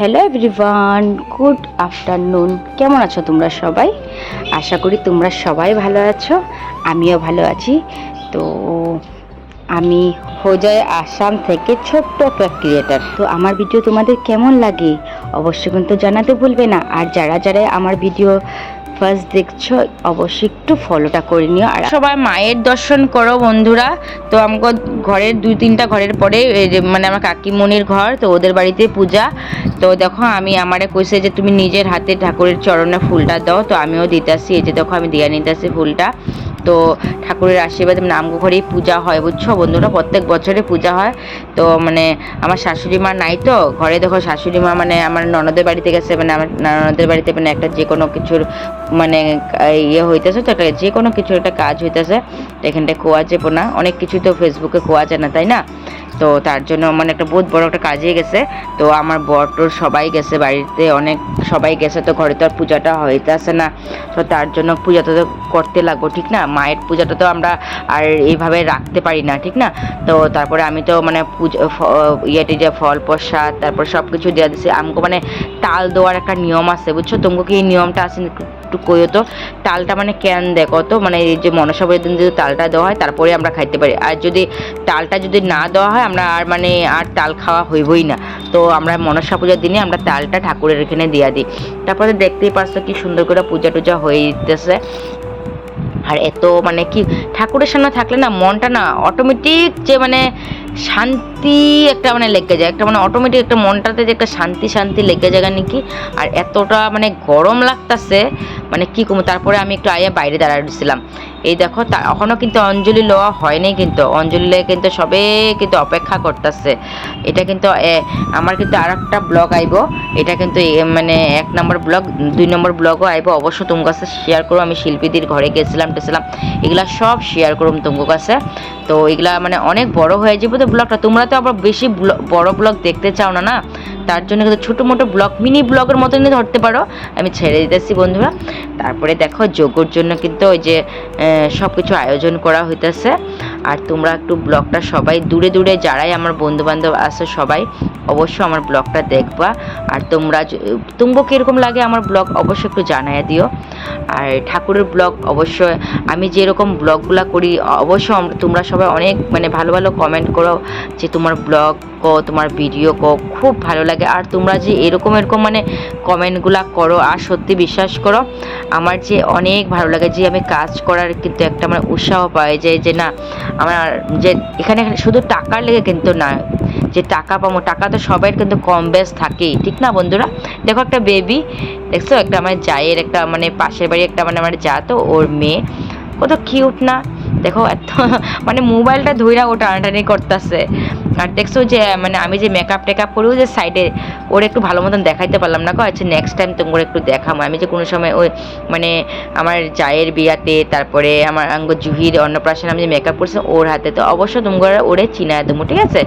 Hello everyone, good afternoon. কেমন আছো তোমরা সবাই? আশা করি তোমরা সবাই ভালো আছো, আমিও ভালো আছি। তো আমি হোজায় আসাম থেকে ছোট্ট একটা ক্রিয়েটার। তো আমার ভিডিও তোমাদের কেমন লাগে অবশ্যই কিন্তু জানাতে ভুলবে না। আর যারা যারা আমার ভিডিও ফার্স্ট দেখছো অবশ্যই একটু ফলোটা করে নিও। আর সবাই মায়ের দর্শন করো বন্ধুরা। তো আমাকে ঘরের 2-3টা ঘরের পরে মানে আমার কাকিমণির ঘর, তো ওদের বাড়িতে পূজা। তো দেখো আমি আমারে কইছে যে তুমি নিজের হাতে ঠাকুরের চরণে ফুলটা দাও, তো আমিও দিতেছি। এই যে দেখো আমি দিয়া নিতেছি ফুলটা। তো ঠাকুরের আশীর্বাদ নামগো ঘরেই পূজা হয়, বুঝছো বন্ধুরা, প্রত্যেক বছরে পূজা হয়। তো মানে আমার শাশুড়ি মা নাই, তো ঘরে দেখো শাশুড়ি মা মানে আমার ননদের বাড়িতে গেছে, মানে আমার ননদের বাড়িতে মানে একটা যে কোনো কিছুর মানে ইয়ে হইতেছে, তো একটা যে কোনো কিছু একটা কাজ হইতেছে, তো এখানটায় কোয়া যাবো না, অনেক কিছু তো ফেসবুকে কোয়া যায় না, তাই না? তো তার জন্য মানে একটা বহুত বড় একটা কাজে গেছে। তো আমার বরটোর সবাই গেছে বাড়িতে, অনেক সবাই গেছে, তো ঘরে তো আর পূজাটা হইতেছে না। তো তার জন্য পূজাটা তো করতে লাগবো, ঠিক না? মায়ের পূজাটা তো আমরা আর এইভাবে রাখতে পারি না, ঠিক না? তো তারপরে আমি তো মানে পূজা ইয়েটি যে ফল প্রসাদ তারপর সব কিছু দেওয়া দিচ্ছি। আমাকে মানে তাল দেওয়ার একটা নিয়ম আছে, বুঝছো? তোমাকে কি এই নিয়মটা আছে একটু কইও তো। তালটা মানে কেন দেখো তো, মানে এই যে মনসা পুজোর দিন যদি তালটা দেওয়া হয় তারপরে আমরা খাইতে পারি, আর যদি তালটা যদি না দেওয়া হয় আমরা আর মানে আর তাল খাওয়া হইবই না। তো আমরা মনসা পূজার দিনে আমরা তালটা ঠাকুরের এখানে দিয়া দিই। তারপরে দেখতেই পাচ্ছ কি সুন্দর করে পূজা টুজা হইতেছে। আর এত মানে কি ঠাকুরের সামনে থাকলে না মনটা না অটোমেটিক যে মানে শান্তি একটা মানে লেগে যায়, একটা মানে অটোমেটিক একটা মনটাতে যে একটা শান্তি শান্তি লেগে যায় নাকি। আর এতটা মানে গরম লাগতেছে মানে কি কমু। তারপরে আমি একটু আয়া বাইরে দাঁড়াইছিলাম। এই দেখো এখনও কিন্তু অঞ্জলি লওয়া হয়নি, কিন্তু অঞ্জলি কিন্তু সবে কিন্তু অপেক্ষা করতেছে। এটা কিন্তু আমার কিন্তু আর একটা ব্লগ আইব, এটা কিন্তু মানে 1 নম্বর ব্লগ 2 নম্বর ব্লগও আইব। অবশ্য তোমার কাছে শেয়ার করো, আমি শিল্পীদের ঘরে গেছিলাম টেছিলাম, এগুলা সব শেয়ার করুম তোমার কাছে। তো এগুলা মানে অনেক বড় হয়ে যাবে তো ব্লগটা, তোমরা তো আবার বেশি বড় ব্লগ দেখতে চাও না, না? তার জন্য কিন্তু ছোটো মোটো ব্লগ মিনি ব্লগের মতনই ধরতে পারো, আমি ছেড়ে দিতেছি বন্ধুরা। তারপরে দেখো যোগর জন্য কিন্তু ওই যে সব কিছু আয়োজন করা হইতেছে। আর তোমরা একটু ব্লগটা সবাই দূরে দূরে যারাই আমার বন্ধুবান্ধব আছে সবাই অবশ্যই আমার ব্লগটা দেখবা। আর তোমরা কীরকম লাগে আমার ব্লগ অবশ্যই একটু জানাইয়া দিও। আর ঠাকুরের ব্লগ অবশ্যই আমি যেরকম ব্লগগুলো করি অবশ্যই তোমরা সবাই অনেক মানে ভালো ভালো কমেন্ট করো যে তোমার ব্লগ তোমার ভিডিও খুব ভালো লাগে। আর তোমরা যে এরকম মানে কমেন্টগুলো করো, আর সত্যি বিশ্বাস করো আমার যে অনেক ভালো লাগে, যে আমি কাজ করার কিন্তু একটা মানে উৎসাহ পাই যে না আমার যে এখানে শুধু টাকার লেগে কিন্তু না যে টাকা পাবো, টাকা তো সবাই কিন্তু কম বেশ থাকেই, ঠিক না বন্ধুরা? দেখো একটা বেবি দেখছো, একটা আমার জায়ের একটা মানে পাশের বাড়ি একটা মানে আমার যা, তো ওর মেয়ে কত কিউট না? দেখো এত মানে মোবাইলটা ধইরা ও টানাটানি করতেছে। আর দেখছো যে মানে আমি যে মেকআপ টেকআপ করি যে সাইডে ওর একটু ভালো মতন দেখাইতে পারলাম না। আচ্ছা নেক্সট টাইম তোমার একটু দেখাবো। আমি যে কোনো সময় ওই মানে আমার জায়ের বিয়াতে তারপরে আমার আঙ্গ জুহির অন্নপ্রাশন আমি যে মেকআপ করছি ওর হাতে, তো অবশ্যই তোমরা ওরে চিনায় দেবো, ঠিক আছে?